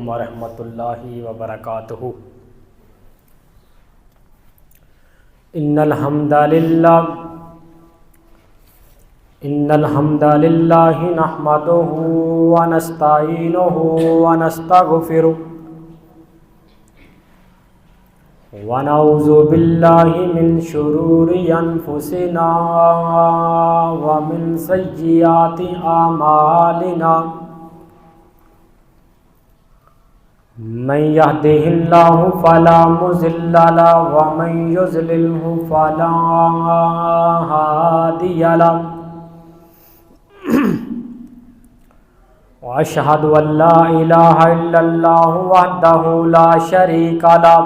अलैकुम वरहमतुल्लाहि वबरकातुहू। इन्नल हम्दलिल्लाहि नहमदुहू व नस्तईनुहु व नस्तगफिरुहु व नऊज़ु बिल्लाहि मिन शुरूरि अनफुसिना व मिन सय्यिआति आमालिना। मन यहदिहिल्लाहु फला मुज़िल्ल लहु व मन युज़लिल्हु फला हादिय लहु। व अशहदु अल्ला इलाहा इल्लल्लाहु वहदहु ला शरीका लहु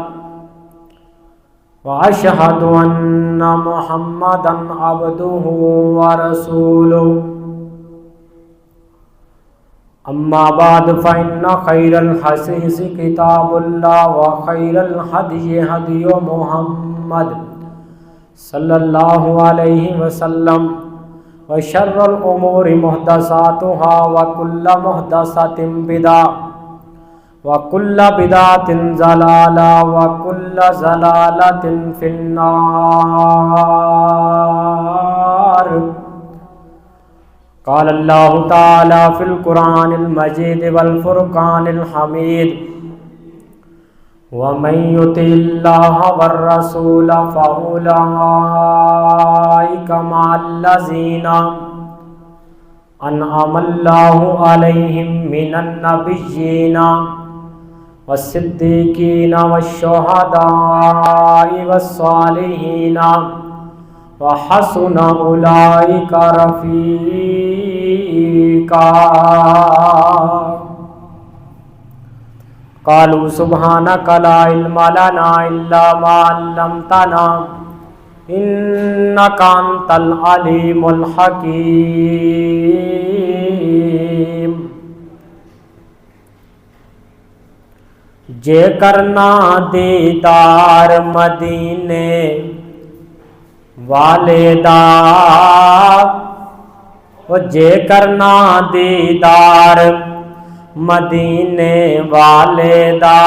व अशहदु अन्ना मुहम्मदन अब्दुहु व रसूलुहु। अम्मा बाद फ़इन्ना खैरल हदीस किताबुल्लाह व खैरल हदी हदी मुहम्मद सल्लल्लाहु अलैहि वसल्लम व शर्रल उमूरि मुहदसातुहा व कुल्ल मुहदसतिन बिदा व कुल्ल बिदातिन ज़लाला व कुल्ल ज़लालतिन फिन्नार। क़ाल अल्लाहु ताला फ़िल क़ुरानिल मजीद वल फ़ुरक़ानिल हमीद व मन युतिल्लाह वर रसूल फ़उलाइका मअल्लज़ीना अनअमल्लाहु अलैहिम मिनन नबिय्यीना वस्सिद्दीक़ीना वश्शुहदाई वस्सालिहीना व हसुन उलाइका रफ़ीक़ा। क़ालू सुब्हानका ला इल्मा लना इल्ला मा अल्लमतना इन्नका अंतल अलीमुल हकीम। जे करना दीदार मदीने वाले दा वो जे करना दीदार मदीने वाले दा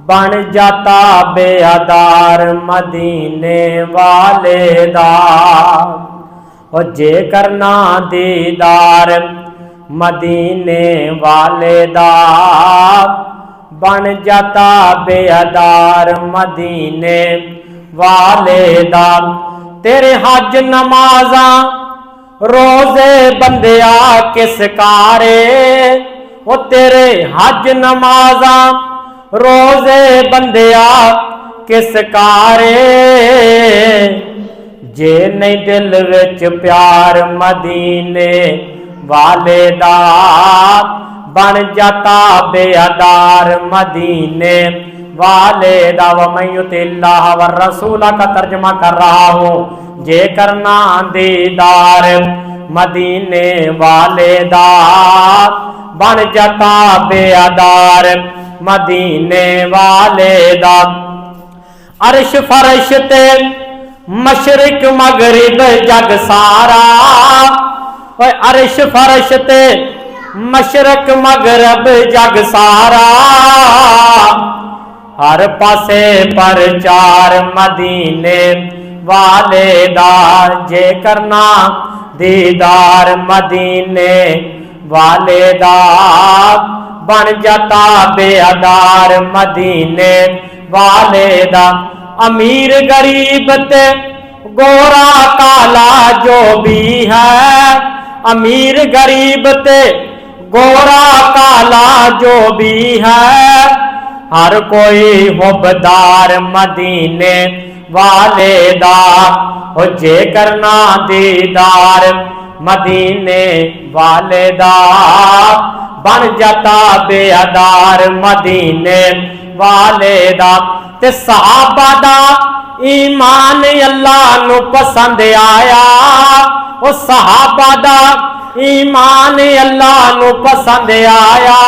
बन जाता बेअदार मदीने वाले दा। वो जे करना दीदार मदीने वाले दा बन जाता बेअदार मदीने वाले दा। तेरे हज नमाजा रोजे बंदिया किस कारे वो तेरे हज नमाजा रोजे बंदिया किस कारे। जे नहीं दिल विच प्यार मदीने वाले दा बन जाता बेअदार मदीने वाले दा। व मन युतिल्लाह वर रसूल का तर्जुमा कर रहा हूँ। जे करना दीदार मदीने वाले दा बन जाता बेअदार मदीने वाले दा। अर्श फर्श ते मशरिक मगरिब जग सारा अर्श फर्श ते मशरक मगरब जग सारा हर पासे प्रचार मदीने वाले दा। जे करना दीदार मदीने वाले दा बन जाता बेअदार मदीने वाले दा। अमीर गरीब ते गोरा काला जो भी है अमीर गरीब ते गोरा काला जो भी है हर कोई हुब्बदार मदीने वाले दा। ओ जे करना दीदार मदीने वाले दा बन जाता बेअदार मदीने वाले दा। ते सहाबा दा ईमान अल्लाह नू पसंद आया ओ सहाबा दा ईमान अल्लाह नू पसंद आया।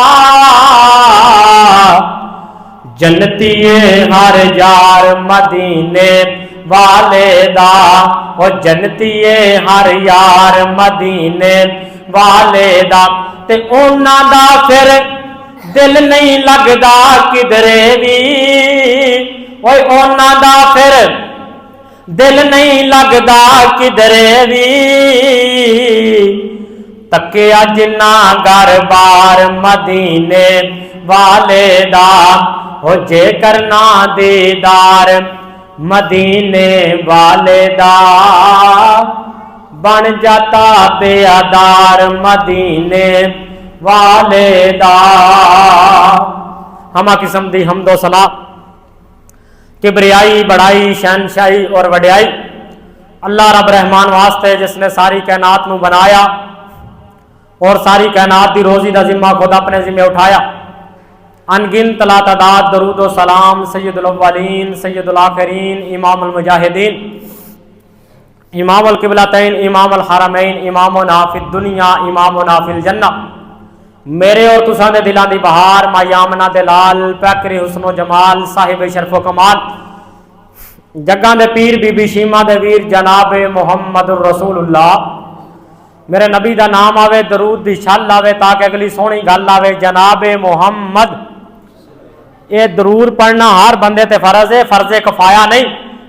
जन्नतीए हर यार मदीने वाले दा ओ जन्नतीए हर यार मदीने वाले दा। ते उन्हां दा फिर दिल नहीं लगदा किधरे भी, ओए ओना दा फिर दिल नहीं लगदा किधरे भी, तकिया जिन्ना घर बार मदीने वाले दा, हो जे करना दीदार मदीने वाले दा, बन जाता बेअदार मदीने वाले दा। हमा किस्म दी हमदो सलाह, किबरियाई बड़ाई शहनशाही और वड्याई अल्लाह रब रहमान वास्ते जिसने सारी कायनात नू बनाया और सारी कायनात दी रोजी दा जिम्मा खुद अपने जिम्मे उठाया। अनगिनत लातादाद दरूद व सलाम सैयदुल अव्वलीन सैयदुल आखिरीन इमामुल मुजाहिदीन इमामुल किबलतैन इमामुल हरमैन इमामुना फिद दुनिया इमामुना फिल जन्ना, मेरे और तुसां दे दिलां दी बहार मायामना दे लाल पैकरी हुस्नो जमाल साहिब शरफो कमाल जग्गां दे पीर बीबी शीमा दे वीर जनाब मुहम्मदुर रसूलुल्लाह, मेरे नबी दा नाम आवे दरूद दी छल आवे ताकि अगली सोहनी गल आवे जनाब मुहम्मद। ये दरूद पढ़ना हर बंदे ते फर्ज है, फर्ज कफाया नहीं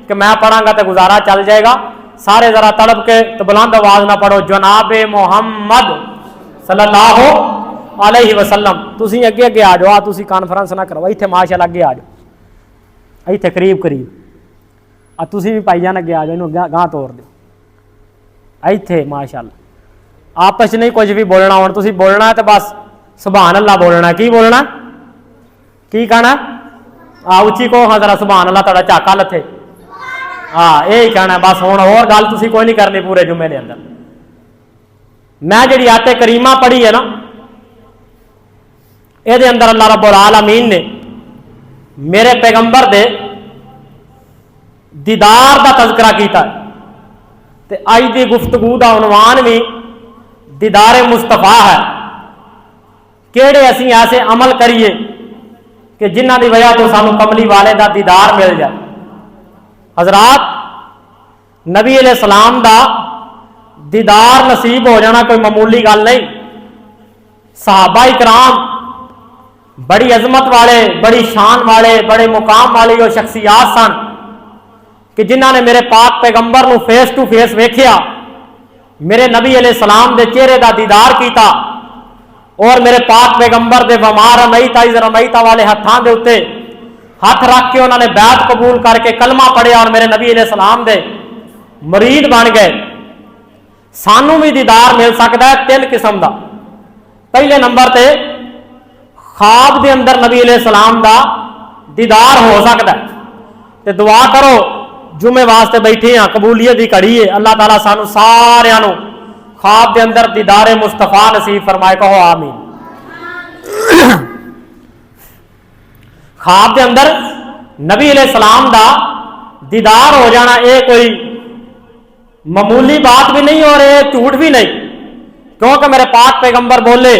कि मैं पढ़ांगा तो गुजारा चल जाएगा। सारे जरा तड़प के तो बुलंद आवाज ना पढ़ो जनाब मुहम्मद सल्लल्लाहु अलैहि वसल्लम। तुसी अगे अगे आ जाओ, तुसी कॉन्फ्रेंस ना करो, इत्थे माशाअल्लाह अगे आ जाओ, इत्थे करीब करीब तुसी भी भाईजान अगे आ जाओ, इन्हू गांह तोड़ दो इत्थे माशाअल्लाह। आपस नहीं कुछ भी बोलना, हुण तुसी बोलना है तो बस सुभान अल्लाह बोलना। की बोलना की कहना उची को हाँ जरा सुभान अल्लाह तुहाडा झाका लथे, हाँ यही कहना बस। हुण होर गल तुसी कोई नहीं करनी पूरे जुम्मे के अंदर। मैं जिहड़ी आयत करीमा पढ़ी है ना, ये अंदर अल्लाह रब्बुल आलमीन ने मेरे पैगंबर दे दीदार का तज़किरा किया। ते अज की गुफ्तगू का उनवान भी दीदारे मुस्तफा है। केड़े असी ऐसे अमल करिए कि जिन्हां दी वजह तो सानू कमली वाले का दीदार मिल जाए। हजरात, नबी अलैहि सलाम का दीदार नसीब हो जाना कोई मामूली गल नहीं। सहाबा इकराम बड़ी अजमत वाले, बड़ी शान वाले, बड़े मुकाम वाली वो शख्सियात सन कि जिन्हां ने मेरे पाक पैगंबर नू फेस टू फेस वेख्या, मेरे नबी अलैहि सलाम दे चेहरे का दीदार किया और मेरे पाक पैगंबर दे वमा रमईता इज़ रमईता वाले हत्थां दे उत्ते हथ रख के उन्होंने बैत कबूल करके कलमा पढ़िया और मेरे नबी अलैहि सलाम दे मुरीद बन गए। सानू भी दीदार मिल सकता है तीन किस्म का। पहले नंबर ते ख्वाब दे अंदर नबी अलैहि सलाम का दीदार हो सकता है। तो दुआ करो, जुमे वास्ते बैठे हाँ, कबूलियत की घड़ी है। अल्लाह ताला सानू सारियां नू ख्वाब दे अंदर दीदारे मुस्तफा नसीब फरमाए, कहो आमीन। ख्वाब दे अंदर नबी अलैहि सलाम का दीदार हो जाना ये कोई मामूली बात भी नहीं और ये झूठ भी नहीं, क्योंकि मेरे पाक पैगंबर बोले,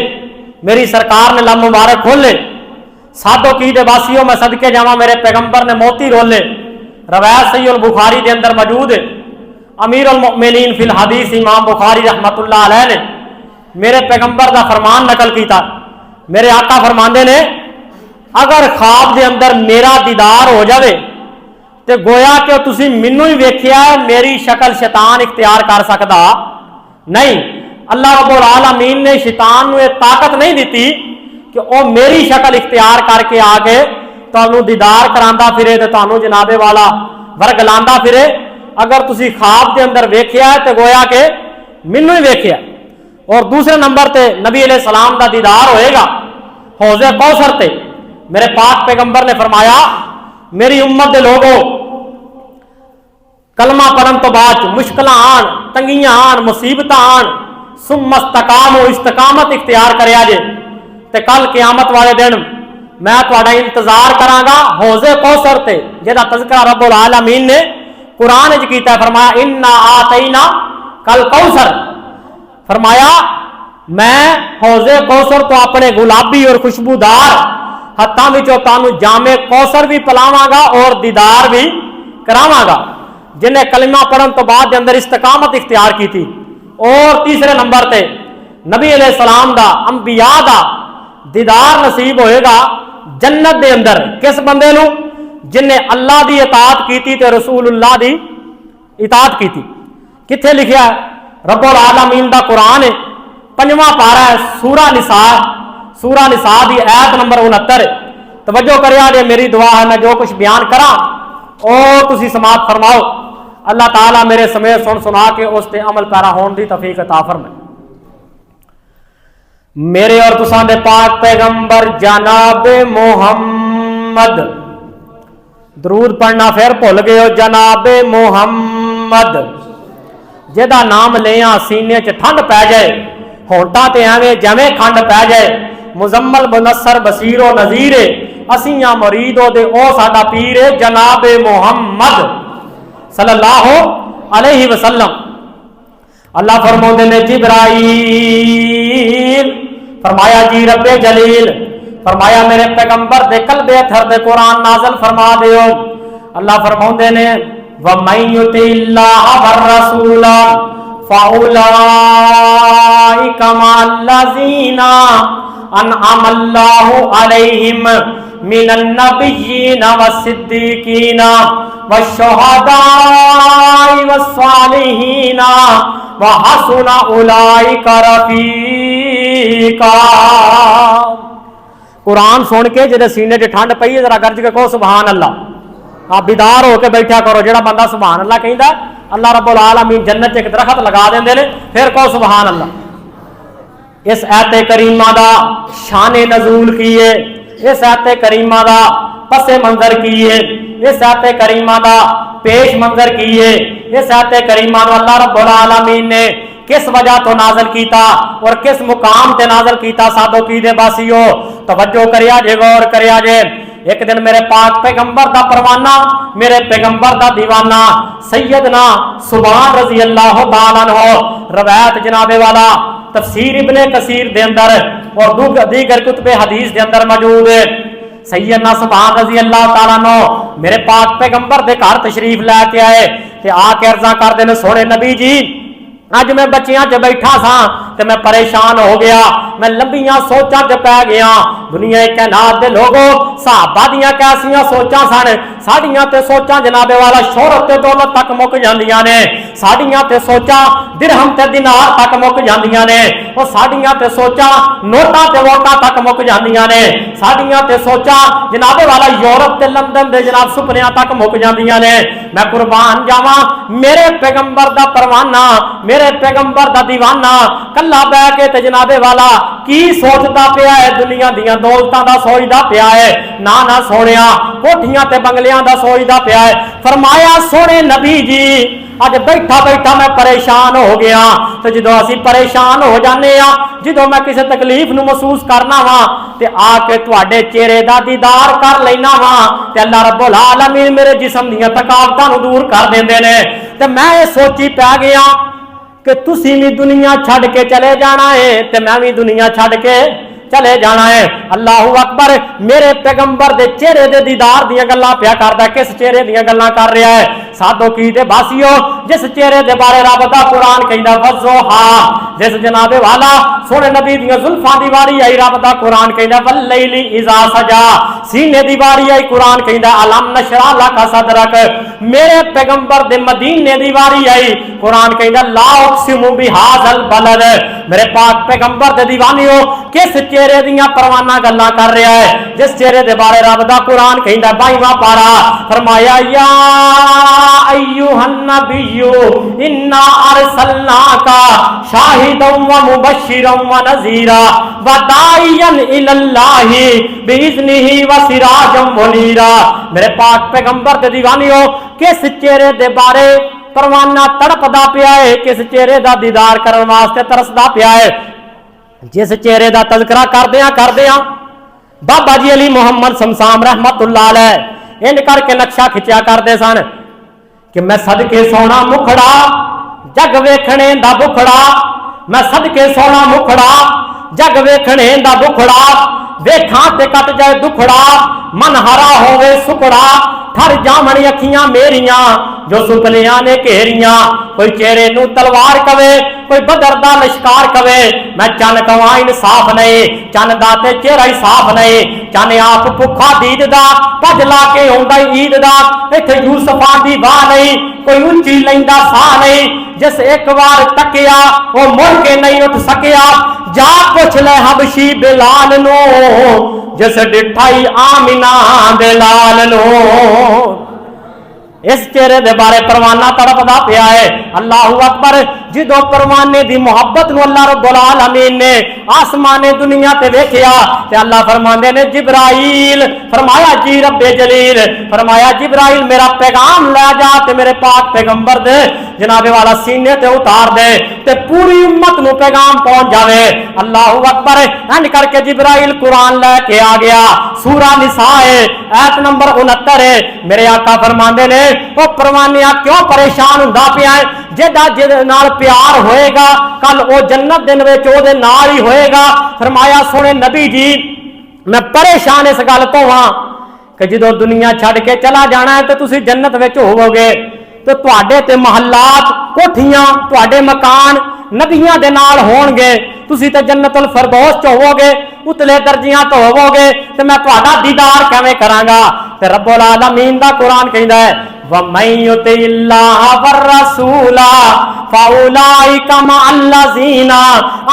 मेरी सरकार ने लब मुबारक खोले, साधो की दे वासियों में सदके जावा मेरे पैगंबर ने मोती रोले। रवायत सहीह बुखारी के अंदर मौजूद है। अमीर उल मोमिनीन फिल हदीस इमाम बुखारी रहमतुल्लाह अलैह ने मेरे पैगंबर का फरमान नकल किया। मेरे आका फरमाते ने, अगर ख्वाब के अंदर मेरा दीदार हो जाए तो गोया कि तुसी मैनू ही वेख्या, मेरी शक्ल शैतान इख्तियार कर सकता नहीं। अल्लाह रब्बुल आलमीन ने शैतान को ताकत नहीं दी कि वह मेरी शक्ल इख्तियार करके आके तुहानू दीदार करांदा फिरे तो तुहानू जनाबे वाला वरगलांदा फिरे। अगर तुसी ख्वाब के अंदर वेख्या है तो गोया के मैनू ही वेख्या। और दूसरे नंबर ते नबी अलैहि सलाम का दीदार होएगा हौज़े कौसर ते। मेरे पाक पैगंबर ने फरमाया, मेरी उम्मत के लोगों, कलमा पढ़न तो बाद मुश्किल आन, तंगियां आन, मुसीबत आन, सुमस्तकाम इस्तकामत इख्तियार करया जे ते कल क़यामत वाले दिन मैं तुहाडा इंतजार करांगा हौज़े कौसर ते, जिहदा तज़किरा रब्बुल आलमीन ने कुरान विच कीता। फरमाया, इन्ना आतैना कल कौसर, फरमाया मैं हौज़े कौसर तो अपने गुलाबी और खुशबूदार हत्थां विचों तुहानू जामे कौसर भी पिलावांगा और दीदार भी करावांगा, जिन्हें कलिमा पढ़न तो बाद दे अंदर इस्तकामत इख्तियार की थी। और तीसरे नंबर ते नबी अलैहि सलाम दा, अंबिया दा दीदार नसीब होएगा जन्नत दे अंदर किस बंदे नू जिन्हें अल्लाह की इताअत की ते रसूलुल्लाह की इताअत की। किथे लिखा है? रब्बुल आलमीन दा कुरान है, 5वां पारा है, सूरा निसा दी आयत नंबर 69। तवज्जो करिया जे, मेरी दुआ है मैं जो कुछ बयान करा ओ तुसी समाप्त फरमाओ। अल्लाह ताला मेरे समेत सुन सुना के उस ते अमल पैरा होने की तौफीक अता फरमाए। मेरे और तुसां दे पाक पैगंबर जनाब मोहम्मद, दरूद पढ़ना फिर भुल गए हो। जनाब मोहम्मद जिहदा नाम लिया सीने च ठंड पै जाए, होंठा ते एवें जवें खंड पै जाए। मुजम्मल मुनस्सर बसीरो नज़ीर असियां मुरीदो दे ओ साडा पीर है जनाब मोहम्मद सल्लल्लाहु अलैहि वसल्लम। अल्लाह फरमाते ने जिब्राईल फरमाया जी रब्बे जलील फरमाया मेरे पैगंबर दे कल्बे अथर दे कुरान नाज़िल फरमा दियो। अल्लाह फरमाते ने वमन युतिल्लाह वर रसूल फउलाइका मल्लज़ीना अनअमल्लाहु अलैहिम मिनन नबिय्यीन वस्सिद्दीकीन वश्शुहदाई वस्सालिहीन वहसुन उलाइका रफीका। कुरान सुन के जिहदे सीने च ठंड पई है जरा गर्ज के कहो सुभान अल्लाह। आप बेदार होकर बैठा करो। जिहड़ा बंदा सुभान अल्लाह कहंदा अल्लाह रब्बुल आलमीन जन्नत च एक दरखत लगा देंदे ने, फिर कहो सुभान अल्लाह। इस आयत करीमा दा शान नजूल की है, इस आयत करीमा दा पसे मंजर की है, इस आयत करीमा दा पेश मंजर की है। इस आयत करीमा को अल्लाह रब्बुल आलमीन ने किस वजह तो नाजल किया और किस मुकाम ते नाजल किया साधो की दे बासियो तवज्जो करिया जे, गौर करिया जे। एक दिन मेरे पाक पैगंबर दा परवाना, मेरे पैगंबर दा दीवाना सैयदना सुभान रजी अल्लाह तआला अन्हु रवायत जनाबे वाला तफसीर इब्ने कसीर दे अंदर और दीगर कुतुबे हदीस दे अंदर मौजूद है। सैयदना सुभान रजी अल्लाह तआला अन्हु मेरे पाक पैगंबर दे घर तशरीफ लैके आए ते आके अर्जा करदे ने सोने नबी जी अज मैं बच्चियां च बैठा सा ते मैं परेशान हो गया, मैं लंबियां सोचां च पै गया। दुनिया कायनात दे लोगो सहाबा दियां कैसियां सोचां सन, साडियां ते सोचां जनाबे वाला शोहरत ते दौलत तक मुक जांदियां ने, साडियां ते सोचां दिरहम ते दिनार तक मुक जांदियां ने, और साडियां ते सोचां नोटां ते वोटां तक मुक जांदियां ने, साडियां ते सोचां जनाबे वाला यूरोप ते लंदन दे जनाब सुपनियां तक मुक जांदियां ने। मैं कुर्बान जावां मेरे पैगंबर दा परवाना, मेरे पैगंबर दा दीवाना कल्ला बह के ते जनाबे वाला की सोचदा पिया है, दुनिया दियां दौलतां दा सोचदा पिया है, ना ना सोनिया कोठियां ते बंगलियां दा सोचदा पिया है। फरमाया सोने नबी जी अज बैठा बैठा मैं परेशान हो गया। तो जो असी परेशान हो जाने जो मैं किसी तकलीफ नूं महसूस करना वा ते आके तुहाडे चेहरे दा दीदार कर लेना वा ते अल्लाह रब्बुल आलमीन मेरे जिस्म दीयां थकावटां नूं दूर कर देंदे ने। ते मैं ये सोची पै गया कि तुसी भी दुनिया छड़ के चले जाना है ते मैं भी दुनिया छड़ के चले जाना है। अल्लाहू अकबर। मेरे पैगंबर दे चेहरे दे दीदार दियां गल्लां पिया करदा। किस चेहरे दियां गल्लां कर रहा है? साधो की दे बासियो जिस चेहरे दे बारे रब दा कुरान कहंदा वज़ोहा, जिस जनाबे वाला सोने नबी दियां जुल्फां दी वारी आई रब दा कुरान कहंदा वल्लैली इज़ा सजा, सीने दी वारी आई कुरान कहंदा अलम नशरा लका सदरक। मेरे पैगंबर दे मदीने दी वारी आई कुरान कहंदा ला उक़सिमु बिहाज़ल बलद। मेरे पाक पैगंबर दे दीवानियो किस चेहरे दियां परवाना गल्लां कर रहा है? जिस चेहरे दे बारे रब दा कुरान कहंदा 22वां पारा फरमाया या अय्युहन नबिय्यु इन्ना अरसलनाका शाहिदन व मुबश्शिरन व नज़ीरा व दाइयन इलल्लाहि बिइज़्निहि व सिराजम मुनीरा। मेरे पाक पैगंबर दे दीवानियो किस चेहरे दे बारे परवाना तड़पदा पिया है, किस चेहरे दा दीदार करन वास्ते तरसदा पिया है? जिस चेहरे का तज़किरा करदिया बाबा जी अली मुहम्मद शमशाम रहमतुल्लाह अलैह इंज करके नक्शा खिंचा करते सन कि मैं सदके सोना मुखड़ा जग वेखने दा भुखड़ा, मैं सदके सोना मुखड़ा जग वेखणे दा दुखड़ा, वेखां ते कट जाए दुखड़ा, मन हरा होवे सुखड़ा, ठर जामण अखियां मेरियां जो सुपलियां ने घेरियां। कोई चेहरे नू तलवार कवे, कोई बदर दा लश्कार कवे, मैं चन कवां इंसाफ नहीं, चन दा ते चेहरा ही साफ नहीं। चन आप भुखा दीद दा, भज ला के आउंदा ईद दा, इत्थे यूसुफां दी वाह नहीं, कोई उच्ची लैंदा साह नहीं। जिस एक बार तकिया वो मुड़ के नहीं उठ सकिया, जा पुछ ले हबशी बिलाल नो, जिस डिठाई आमिना दे लाल नो। इस चेहरे दे बारे परवाना तड़पदा पिया है। अल्लाहु अकबर। जिदों परवाने दी मोहब्बत नूं अल्लाह रब्बुल आलमीन ने आसमाने दुनिया ते वेखिया ते अल्लाह फरमांदे ने जिब्राइल, फरमाया जी रब्बे जलील, फरमाया जिब्राइल मेरा पैगाम ले जा ते मेरे पाक पैगंबर दे जनाबे वाला सीने ते उतार दे ते पूरी उम्मत नूं पैगाम पहुंच जावे। अल्लाहु अकबर। इंज करके जिब्राइल कुरान लेके आ गया। सूरा निसा है, आयत नंबर 69 है। मेरे आका फरमांदे ने ओ परवानिया क्यों परेशान हुंदा पिया है, जेदा जिहदे नाल प्यार होएगा कल वो जन्नत दिन विच ओहदे नाल ही होएगा। फरमाया सोने नबी जी मैं परेशान इस गल तो हां कि जदों दुनिया छड़ के चला जाना है तो तुसीं जन्नत विच होवोगे तो तुहाडे ते महल्लात कोठियां तुहाडे मकान नबियां दे नाल होणगे, तुसीं ते जन्नतुल फिरदौस च होवोगे, उतले दर्जियां तो होवोगे ते मैं तुहाडा दीदार किवें करांगा। ते रब्बुल आलमीन दा कुरान कहंदा है वमन युतिल्लाह वरसूला फउलाइका मअल्लज़ीना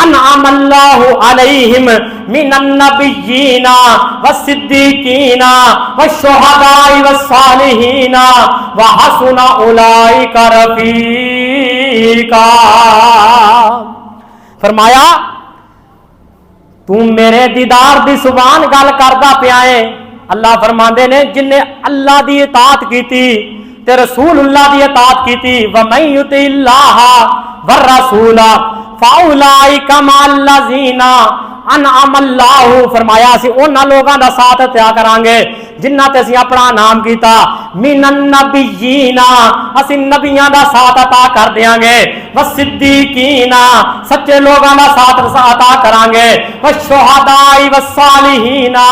अनअमल्लाहु अलैहिम मिनन नबिय्यीना वस्सिद्दीकीना वश्शुहदाई वस्सालिहीना व हसुना उलाइका रफीका। फरमाया तू मेरे दीदार दी सुबान गल करदा पिया है। अल्लाह फरमांदे ने जिन्ने अल्लाह दी इताअत कीती ते रसूलुल्लाह दी इताअत कीती, वमन युतिल्लाह वरसूला फउलाइका मअल्लज़ीना अनअमल्लाहु, फरमाया असीं उन्हां लोगां दा साथ त्या करांगे जिन्हां ते असीं अपना नाम कीता, मिनन नबिय्यीना असीं नबियां दा साथ अता कर देंगे, वस्सिद्दीकीना सच्चे लोगां दा साथ अता करांगे, वश्शुहदाई वस्सालिहीना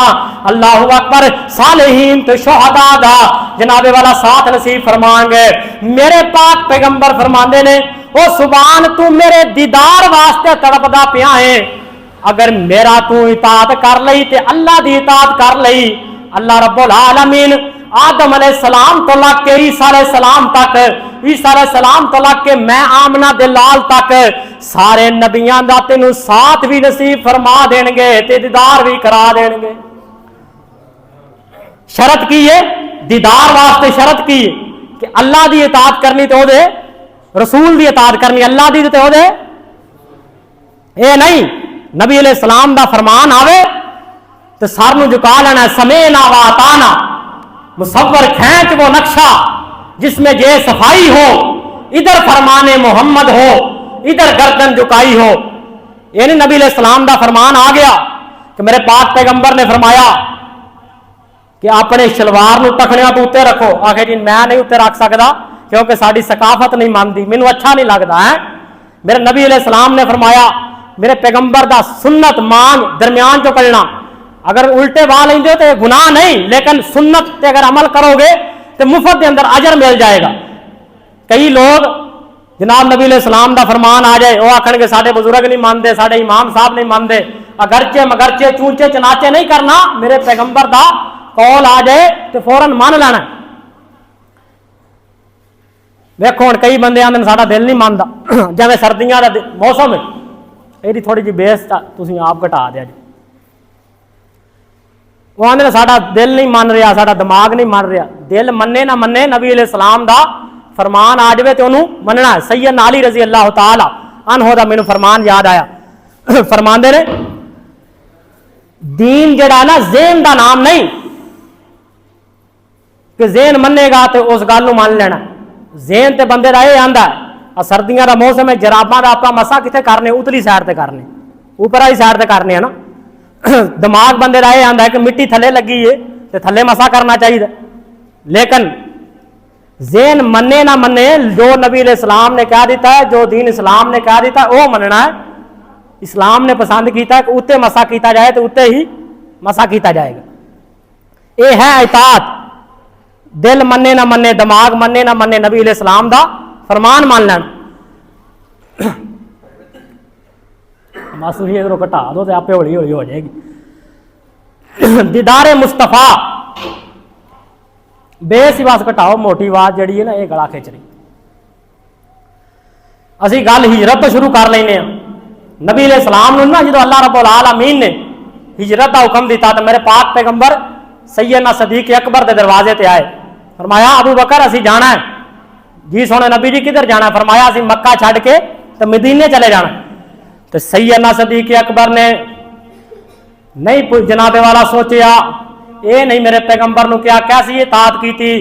अल्लाहु अकबर सालिहीन ते शुहदा दा जनाबे वाला साथ नसीब फरमाएंगे। मेरे पाक पैगंबर फरमांदे ने ओ सुभान तू मेरे दीदार वास्ते तड़पदा पिया है, अगर मेरा तू इताअत कर लई ते अल्लाह दी इताअत कर लई, अल्लाह रब्बुल आलमीन आदम अलैहिस्सलाम तो लग ईसा अलैहिस्सलाम तक, ईसा अलैहिस्सलाम तो लग के मैं आमना दे लाल तक सारे नबियां दा तेनू साथ भी नसीब फरमा देणगे ते दीदार भी करा देणगे। शरत की है दीदार वास्ते, शरत की है कि अल्लाह दी इताअत करनी ते ओदे रसूल दी इताअत करनी, अल्लाह दी ते ओदे ए नहीं नबी अलैहिस्सलाम दा फरमान आवे तो सर नूं झुका लेना, समेना व अताना, मुसव्वर खींच वो नक्शा जिसमें ये सफाई हो, इधर फरमाने मोहम्मद हो इधर गर्दन झुकाई हो। यानी नबी अलैहिस्सलाम दा फरमान आ गया कि मेरे पाक पैगंबर ने फरमाया कि अपने शलवार नूं टखणियां तो उत्ते रखो। आखे जी मैं नहीं उत्ते रख सकदा क्योंकि साडी सकाफत नहीं मानती, मैनू अच्छा नहीं लगता है। मेरे नबी अलैहिस्सलाम ने फरमाया मेरे पैगंबर दा सुन्नत मांग दरमियान चो कढ़ना, अगर उल्टे वाह लेंदे हो तो गुनाह नहीं, लेकिन सुन्नत पे अगर अमल करोगे तो मुफ्त के अंदर अजर मिल जाएगा। कई लोग जनाब नबी अलैहिस्सलाम दा फरमान आ जाए वह आखणगे साडे बुजुर्ग नहीं मानते, साडे इमाम साहब नहीं मानते, अगरचे मगरचे चूंचे चनाचे नहीं करना, मेरे पैगंबर दा कौल आ जाए तो फौरन मान लेना। देखो हुण कई बंदे आंदे साडा दिल नहीं मानता, जिवें सर्दियां दा मौसम है यदि थोड़ी जी बेस तुसीं आप घटा दिया जी, वो आंदे साडा दिल नहीं मान रहा, साडा दिमाग नहीं मान रहा। दिल मन्ने ना मन्ने, नबी अलैहिस्सलाम दा फरमान आ जाए तो उन्होंने मनना है। सैयदना अली रजी अल्लाह तआला अन्हु दा मैनूं फरमान याद आया, फरमांदे ने दीन जड़ा ना ज़हन दा नाम नहीं कि ज़हन मन्नेगा तो उस गल नूं मान लेना। ज़हन ते बंदे दा यह आंदा है सर्दियों का मौसम है, जराबां दा आपां मसा किथे करने, उतली साइड ते करने, ऊपर वाली साइड ते करने है ना। दिमाग बंदे दा यह आंदा है कि मिट्टी थले लगी है तो थले मसा करना चाहिए, लेकिन ज़हन मन्ने ना मन्ने, जो नबी अलैहिस्सलाम ने कह दिता है, जो दीन इस्लाम ने कह दिता है वह मनना है। इस्लाम ने पसंद किया कि उत्ते मसा किया जाए तो उत्ते ही मसा किया जाएगा। यह है इताअत। दिल मन्ने ना मन्ने, दिमाग मन्ने ना मन्ने, नबी अलैहिस्सलाम दा फरमान मान लैन। मासूरी इधरों घटा दो तो आपे हौली हौली हो जाएगी। दीदारे मुस्तफा बेसिवास घटाओ, मोटी आवाज जी है ना ये गला खिंच रही। असी गल हिजरत तो शुरू कर लेने। नबी अलैहिस्सलाम ना जो अल्लाह रब्बुल आलमीन ने हिजरत का हुक्म दिता तो मेरे पाक पैगंबर सैयदना सदीक अकबर के दरवाजे ते आए। फरमाया अबू बकर असी जाना है। जी सोने नबी जी किधर जाना है? फरमाया असी मक्का छड़ के तो मदीने चले जाना। तो सैयदना सदीक अकबर ने नहीं जनाबे वाला सोचा ये नहीं मेरे पैगंबर नूं क्या कैसी इताअत की थी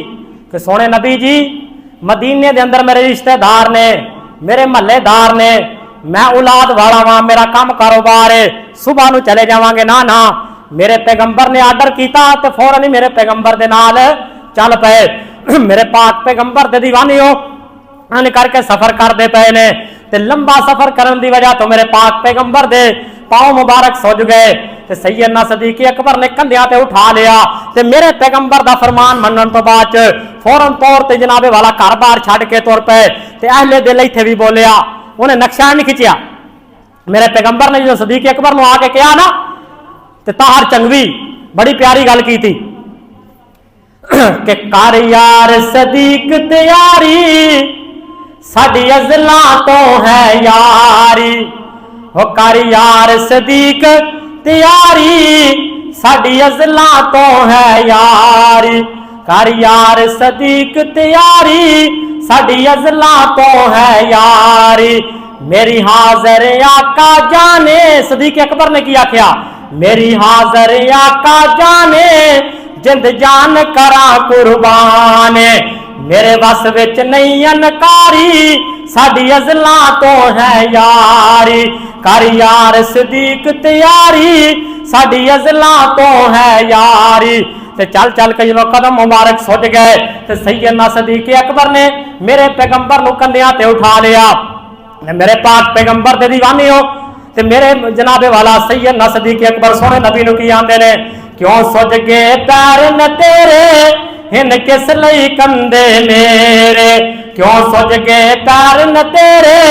कि सोने नबी जी मदीने के अंदर मेरे रिश्तेदार ने, मेरे महल्लेदार ने, मैं औलाद वाला वहां, मेरा काम कारोबार है, सुबह नूं चले जावांगे। ना ना, मेरे पैगंबर ने आर्डर किया तो फौरन ही मेरे पैगंबर दे नाल चल पे। मेरे पाक पैगंबर दे दीवाने हो करके सफर करते पे ने ते लंबा सफर करने की वजह तो मेरे पाक पैगंबर दे पाँव मुबारक सुज गए। ते सैयदना सदीक अकबर ने कंधियां ते उठा लिया ते मेरे पैगंबर दा फरमान मनन तो बाद फौरन तौर ते जनाबे वाला घर बार छड़ के तुर पे। ते अहले दिल इत्थे भी बोलिया, उन्हें नक्शा नहीं खिंचिया। मेरे पैगंबर ने जो सदीक अकबर नूं आके कहा ना ते ताहर चंगवी बड़ी प्यारी गल की थी कि कर यार सदीक तैयारी साडी अज़लां तो है यारी। हो कर यार सदीक तैयारी साडी अज़लां तो है यारी। कर यार सदीक तैयारी साडी अज़लां तो है यारी। मेरी हाज़र आका जाने, सदीक अकबर ने की आख्या, मेरी हाज़र आका जाने जिंद जान करा कुर्बान। मेरे बस विच नहीं अनकारी साडी अज़लां तो है यारी। कर यार सदीक तैयारी साडी अज़लां तो है यारी। ते चल चल के जो कदम मुबारक सुज गए तो सैयदना सदीक अकबर ने मेरे पैगंबर नूं कंधियां ते उठा लिया। मेरे पाक पैगंबर दे दीवाने हो ते मेरे जनाबे वाला सैयदना सदीक अकबर सोने नबी नूं की आंदे ने, क्यों सुज गए पैर न तेरे हिन किस लई कंधे मेरे। क्यों सुज गए पैर न तेरे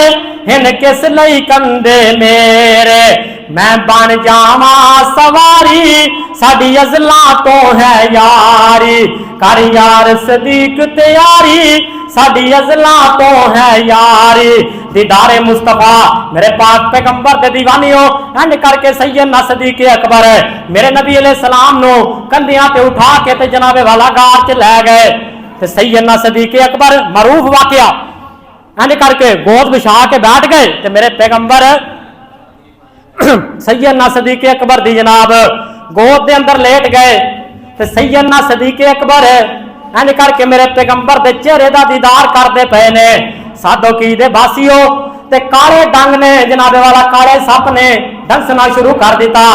हिन किस लई कंधे मेरे। मैं बन जावा सवारी साडी अज़लां तो है यारी। कर यार सदीक तैयारी साडी अज़लां तो है यारी। दीदारे मुस्तफा मेरे पाक पैगंबर दे दीवानी हो इंज करके सैयदना सदीक अकबर मेरे नबी अलैहिस्सलाम नूं कंधियां ते उठा के ते जनाबे वाला गार च लै गए। ते सैयदना सदीक अकबर मरूफ वाकया इंज करके गोद बिछा के बैठ गए ते मेरे पैगंबर सैयदना सदीक अकबर दी जनाब गोद दे अंदर लेट गए। ते सैयदना सदीक अकबर इंज करके मेरे पैगंबर दे चेहरे दा दीदार करते पे ने। साधो की दे बासियो ते काले डंग ने जनाबे वाला काले सप ने डंसना शुरू कर दिता।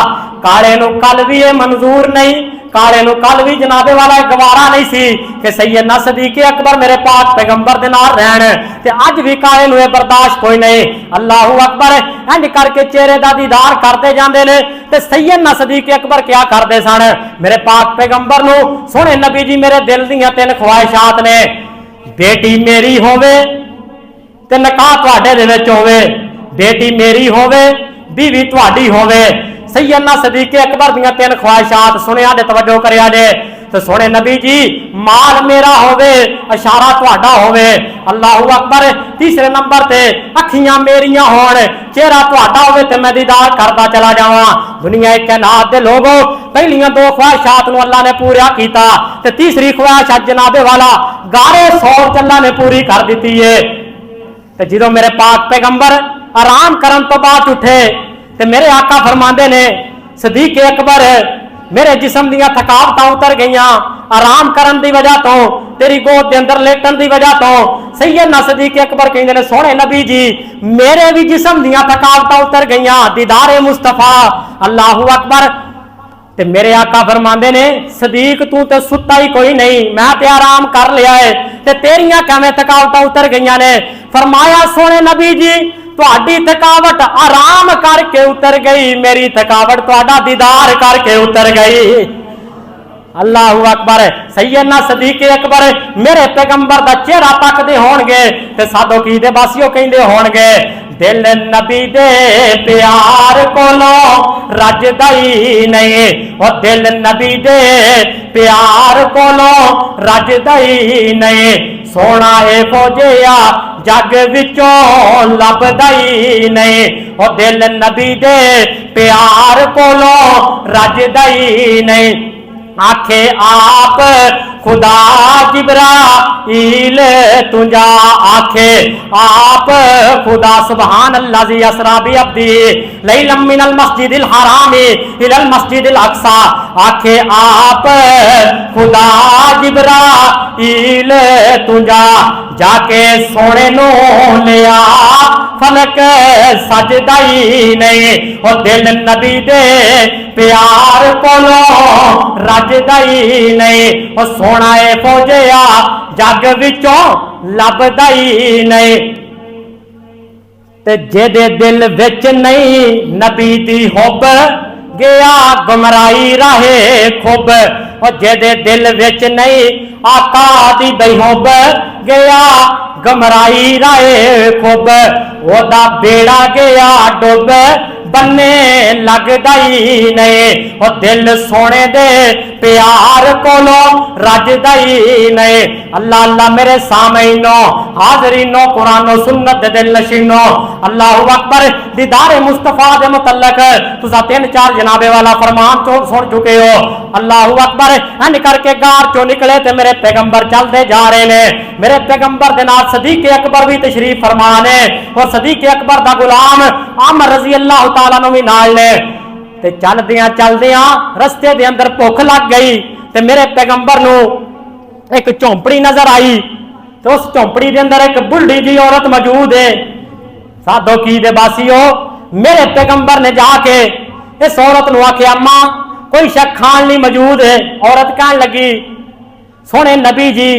काले नूं कल भी ये मंजूर नहीं, काले नूं कल भी जनाबे वाला गवारा नहीं सी कि सैयदना सदीक अकबर मेरे पाक पैगंबर दे नाल रहन ते अज भी काले नूं बर्दाश्त कोई नहीं। अल्लाहू अकबर इंज करके चेहरे दा दीदार करते जांदे ने। ते सैयदना सदीक अकबर क्या करते सन, मेरे पाक पैगंबर नूं सोहणे नबी जी मेरे दिल दीयां तीन ख्वाहिशात ने, बेटी मेरी होवे ते निकाह तुहाडे दे विच होवे, बेटी मेरी होवे बीवी तुहाडी होवे। सैयदना सदीक अकबर दीयां तीन ख्वाहिशात सुनिया दे तवज्जो करिया जे। तो सोने नबी जी माल मेरा होवे इशारा तुहाडा होवे। अल्लाहू अकबर तीसरे नंबर ते अखियां मेरियां होण चेहरा तुहाडा होवे ते मैं दीदार करदा चला जावां। दुनिया कायनात दे लोगो पहलियां दो ख्वाहिशात नूं अल्लाह ने पूरा कीता ते तीसरी ख्वाहिश जनाबे वाला गारे सौर अल्लाह ने पूरी कर दित्ती है। ते जो मेरे पाक पैगंबर आराम करन तो बाद उठे ते मेरे आका फरमांदे ने सदीक अकबर मेरे जिस्म दियां थकावटां उतर गईयां आराम करन दी वजह तो, तेरी गोद दे अंदर लेटन दी वजह तो। सैयदना सदीक अकबर कहंदे ने सोहणे नबी जी मेरे भी जिस्म दियां थकावटां उतर गईयां, दीदारे मुस्तफा। अल्लाहू अकबर ते मेरे आका फरमांदे ने सदीक तू ते सुता ही कोई नहीं, मैं ते आराम कर लिया है ते तेरियां किवें थकावटां उतर गईयां ने। फरमाया सोहणे नबी जी ਤੁਹਾਡੀ थकावट आराम करके उतर गई, मेरी थकावट तुहाडा दीदार करके उतर गई। अल्लाहू अकबर। सैयदना सदीक अकबर मेरे पैगंबर दा चेहरा तकदे होणगे ते साडो की दे वासियों कहंदे होणगे, दिल नबी दे प्यार कोलों रजदा ही नहीं, और दिल नबी दे प्यार कोलों रजदा ही नहीं, सोना ए फौजिया जग विचों लभदा ही नहीं, और दिल नबी दे प्यार कोलों रजदा ही नहीं। आखे आप खुदा जिब्राईल तुझा, आखे आप खुदा सुभान अल्लाह जी असरा बि अब्दी लैलम मिनल मस्जिदिल हरामी इलल मस्जिदिल अक्सा, आखे आप खुदा जिब्राईल तुझा, जाके सोने नू लिया फलक सजदा ही नहीं, और दिल नबी दे प्यार कोलों रजदा ही नहीं, और सोना ए फौजिया जग विचों लभदा ही नहीं। ते जेदे दिल विच नहीं नबी दी हुब, गया गुमराही राहे खुब, और जेदे दिल विच नहीं आका दी बेहुब, गया गमराई राहे खुब, ओदा बेड़ा गया डुब, बन्ने लगदा ही नहीं, और दिल सोने दे प्यार कोलों रजदा ही नहीं। अल्लाह अल्लाह मेरे सामईनो हाजरीनो कुरानो सुन्नत दिल नशीनो, अल्लाहु अकबर। दीदार मुस्तफा दे मुतल्लक तुसा 3-4 जनाबे वाला फरमान तो सुन चुके हो। अल्लाहु अकबर। इंज करके गार चो निकले ते मेरे पैगंबर चलते जा रहे ने, मेरे पैगंबर दे नाल सदीक अकबर भी तशरीफ फरमा ने, और सदीक अकबर दा गुलाम आमर रजी अल्लाह तआला नु भी नाल ने। ते चलदियां रस्ते दे अंदर भुख लग गई, ते मेरे पैगंबर नु एक झोंपड़ी नजर आई, तो उस झोंपड़ी के अंदर एक बुढ़ी जी औरत मौजूद है। साधो की दे बासियो, मेरे पैगंबर ने जाके इस औरत नु आखे, अम्मा कोई शक खान ली मौजूद है। औरत कहन लगी, सोने नबी जी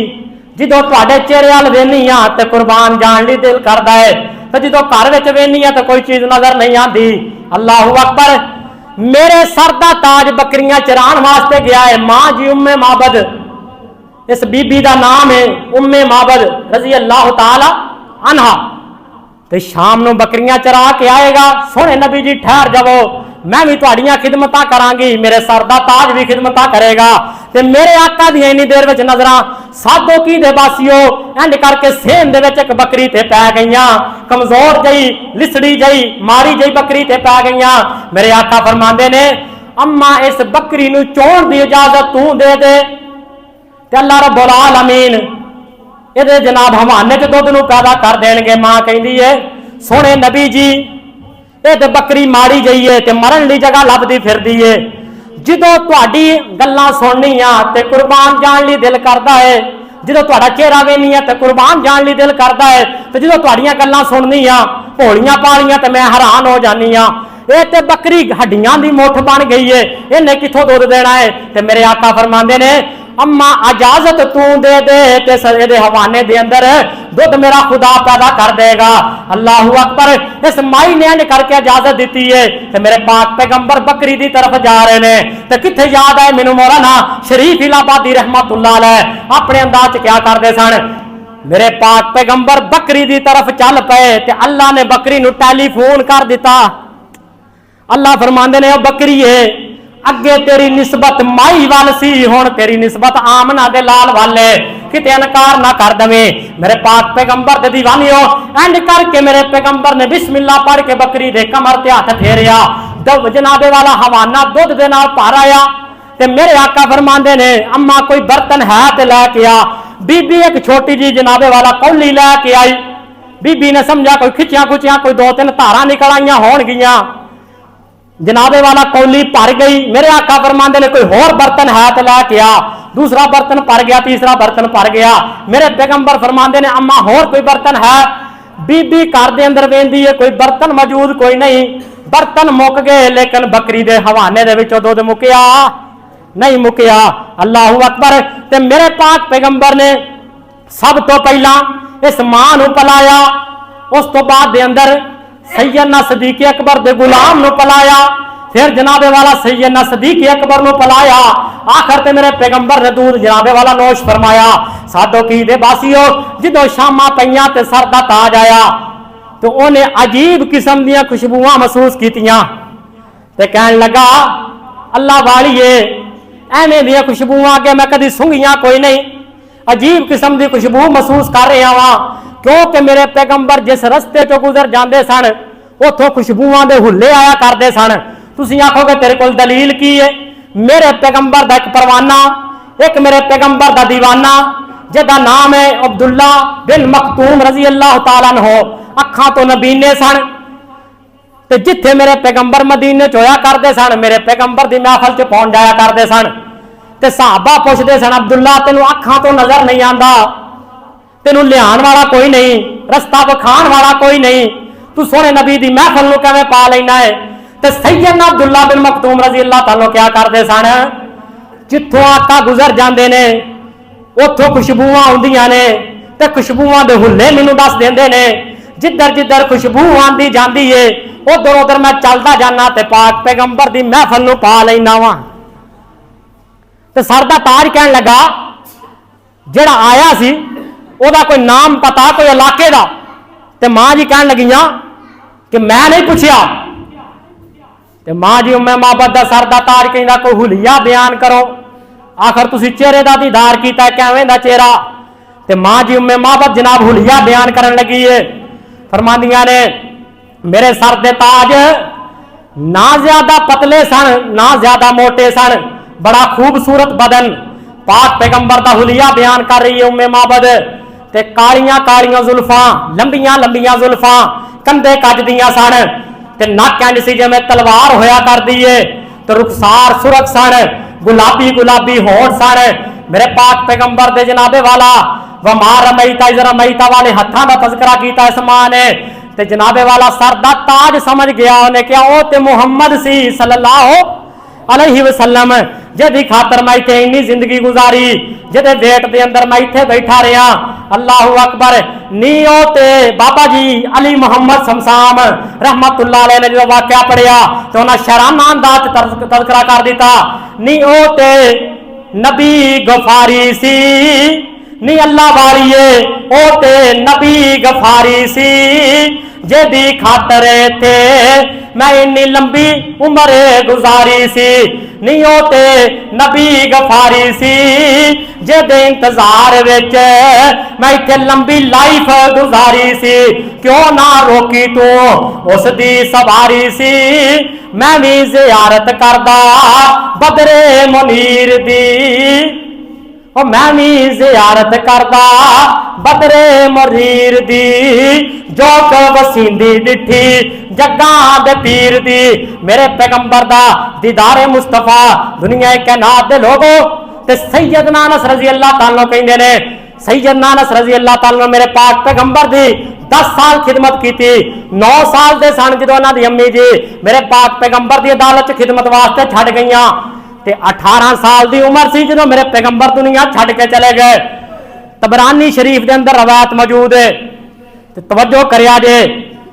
जो तुहाडे चेहरे वाल वेनी आ ते कुर्बान जान ली दिल करदा है, तो जो घर विच वेनी आ तो कोई चीज नजर नहीं आती। अल्लाहू अकबर। मेरे सर दा ताज बकरियां चरान वास्ते गया है। मां जी उम्मे माबद, इस बीबी का नाम है उम्मे माबद रजी अल्लाह तआला अन्हा। ते शाम नू बकरियां चरा के आएगा। सोने नबी जी ठहर जाओ, मैं भी तुहाड़ियां खिदमतां करांगी, मेरे सर दा ताज भी खिदमतां करेगा। ते मेरे आका दी इन्नी देर विच नजरां साधो की दे बासियो इंज करके सेम दे विच एक बकरी ते पै गईयां, कमजोर जई लिसड़ी जई मारी जई बकरी ते पै गईयां। मेरे आका फरमांदे ने, अम्मा इस बकरी नू चोण दी इजाजत तू दे दे, ते अल्लाह रब्बुल आलमीन इहदे जनाब हवाने च दुध नू पैदा कर देणगे। मां कहंदी है, सोने नबी जी ये तो बकरी मारी गई है, मरण ली जगह लभदी फिरदी है। जो तुहाडी गल्लां सुननी आ ते कुर्बान जान ली दिल करदा है, जो तुहाडा चेहरा वेनी है तो कुर्बान जान ली दिल करदा है, तो जो तुहाडीयां गल्लां सुननी आ भोलियां पालियां तो मैं हैरान हो जानी आ। ये तो बकरी हड्डियां दी मुठ बन गई है, इन्हें किथों दुध देना है। ते मेरे आका फरमांदे ने, अम्मा इजाजत तू दे दे ते सजे हवाने दे अंदर दुध मेरा खुदा पैदा कर देगा। अल्लाहू अकबर। इस माई ने करके इजाजत दी है, ते मेरे पाक पैगंबर बकरी की तरफ जा रहे ने। ते किथे याद है मैनू मौलाना शरीफ इलाहाबादी रहमतुल्लाह अलैह अपने अंदाज क्या करते सन। मेरे पाक पैगंबर बकरी की तरफ चल पे, ते अल्लाह ने बकरी नू टेलीफोन कर दिता। अल्लाह फरमांदे ने, बकरी है अगे तेरी निस्बत माई वाल सी, हुण तेरी निस्बत आमना दे लाल वाले, किते इनकार ना कर दवे। मेरे पाक पैगंबर दे दीवानियो इंज करके मेरे पैगंबर ने बिस्मिल्लाह पढ़ के बकरी दे कमर ते हाथ फेरिया, जनाबे वाला हवाना दुध दे नाल भर आया। ते मेरे आका फरमांदे ने, अम्मा कोई बर्तन है ते लैके आ। बीबी एक छोटी जी जनाबे वाला कौली लैके आई। बीबी ने समझा कोई खिचियां खुचियां कोई 2-3 धारा निकल आईयां होणगियां। जनाबे वाला कौली भर गई। मेरे आका फरमांदे ने, कोई होर बर्तन है तो लैके आ। दूसरा बर्तन भर गया, तीसरा बर्तन भर गया। मेरे पैगंबर फरमांदे ने, अम्मा होर कोई बर्तन है? बीबी घर दे अंदर वेंदी है, कोई बर्तन मौजूद कोई नहीं। बर्तन मुक गए, लेकिन बकरी दे हवाने दे विचों दुध मुकिया नहीं मुकिया। अल्लाहू अकबर। ते मेरे पाक पैगंबर ने सब तो पहला इस मां नू पलाया, उस तो बाद दे अंदर सैयदना सदीक अकबर दे गुलाम नू पलाया, फिर जनाबे वाला सैयदना सदीक अकबर नू पलाया, आखिर ते मेरे पैगंबर ने दूध जनाबे वाला नोश फरमाया। साडो की दे बासियो जो शामा पईयां ते सर दा ताज आया तो उन्हें अजीब किस्म दियां खुशबुआं महसूस कीतियां ते कहन लगा अल्लाह वालिए एवें दियां खुशबुआं अगे मैं कदी सूंघियां कोई नहीं, अजीब किस्म की खुशबू महसूस कर रहा वा, क्योंकि मेरे पैगंबर जिस रस्ते चो गुजर जाते सन उथों खुशबुआं दे हुल्ले आया करते सन। तुसीं आखोगे तेरे कोल दलील की है? मेरे पैगंबर दा एक परवाना, एक मेरे पैगंबर दा दीवाना जिहदा नाम है अब्दुल्ला बिन मखतूम रजी अल्लाह तआला अन्हु, अखां तो नबीने सन ते जिथे मेरे पैगंबर मदीने च होया करते सन मेरे पैगंबर दी महफल च पहुंच जाया करते सन। ते सहाबा पुछदे सन अब्दुल्ला तेनू अखां तो नजर नहीं आंदा, तेनू लियाण वाला कोई नहीं, रस्ता विखाण वाला कोई नहीं, तू सोने नबी दी महफल नू किवें पा लैना है? ते सैयदना अब्दुल्ला बिन मखतूम रजी अल्लाह तआला क्या करते सन, जिथों आका गुजर जाते ने उथों खुशबुआं आउंदियां ने ते खुशबुआं दे हुल्ले मैनू दस देंदे ने, जिधर जिधर खुशबू आंदी जाती है उधर उधर मैं चलता जाना ते पाक पैगंबर दी महफल नू पा लैना वा। ते सर दा ताज कहन लगा जेड़ा आया सी ओदा कोई नाम पता कोई इलाके दा? ते मां जी कहन लगियां कि मैं नहीं पूछया। ते मां जी उम्मे माबद दा सर दा ताज कहंदा कोई हुलिया बयान करो, आखिर तुसी चेहरे दा दीदार कीता किवें दा चेहरा? ते मां जी उम्मे माबद जनाब हुलिया बयान करन लगी है, फरमांदियां ने मेरे सर दे ताज ना ज्यादा पतले सन ना ज्यादा मोटे सन, बड़ा खूबसूरत बदन। पाक पैगंबर दा हुलिया बयान कर रही है उम्मे माबद। ते कालियां कालियां जुल्फां, लंबियां लंबियां जुल्फां, कंधे कज दियां सन, ते नक इंज सी जिवें तलवार होया करदी है, ते रुखसार सुरख सन, गुलाबी गुलाबी होठ सन। मेरे पाक पैगंबर दे जनाबे वाला वमा रमैता इज़ रमैता वाले हत्थां दा तज़किरा कीता इस मां ने, ते जनाबे वाला सर दा ताज समझ गया, उन्हें क्या ओ ते मुहम्मद सी सल्लल्लाहु अलैहि वसल्लम, जिहदी खातर मैं इत्थे इन्नी जिंदगी गुजारी, जिहदे वेट दे अंदर मैं इत्थे बैठा रहा। अल्लाहु अकबर। नी ओ ते बाबा जी अली मुहम्मद शमशाम रहमतुल्लाह अलैह ने जो वाकया पढ़िया तो उन्हें शराना अंदाज तज़किरा कर दिता, नी ओ ते नबी गफारी सी, नी अल्लाह वालिए ओ ते नबी गफारी सी, जेदी खातर थे मैं इन्नी लंबी उम्र गुजारी सी, नी ओ ते नबी गफारी सी, जेदे इंतजार विच मैं इत्थे लंबी लाइफ गुजारी सी, क्यों ना रोकी तू उस दी सवारी सी, मैं भी ज़ियारत करदा बदरे मुनीर दी, और मैं भी ज़ियारत करदा बदरे मुनीर दी, जो को वसींदी डिठी जग्गां दे पीर दी। मेरे पैगंबर दा दीदारे मुस्तफा दुनिया कायनात दे लोगो ते सैयदना अनस रजी अल्लाह तआला कहंदे ने, सैयदना अनस रजी अल्लाह तआला मेरे पाक पैगंबर दी 10 साल खिदमत की थी। 9 साल दे सन जदों उन्हां दी अम्मी जी मेरे पाक पैगंबर दी अदालत च खिदमत वास्ते छड़ गईयां, ते 18 साल दी उम्र सी जदों मेरे पैगंबर दुनिया छड़ के चले गए। तबरानी शरीफ के अंदर रवायत मौजूद है, तो तवज्जो करिया जे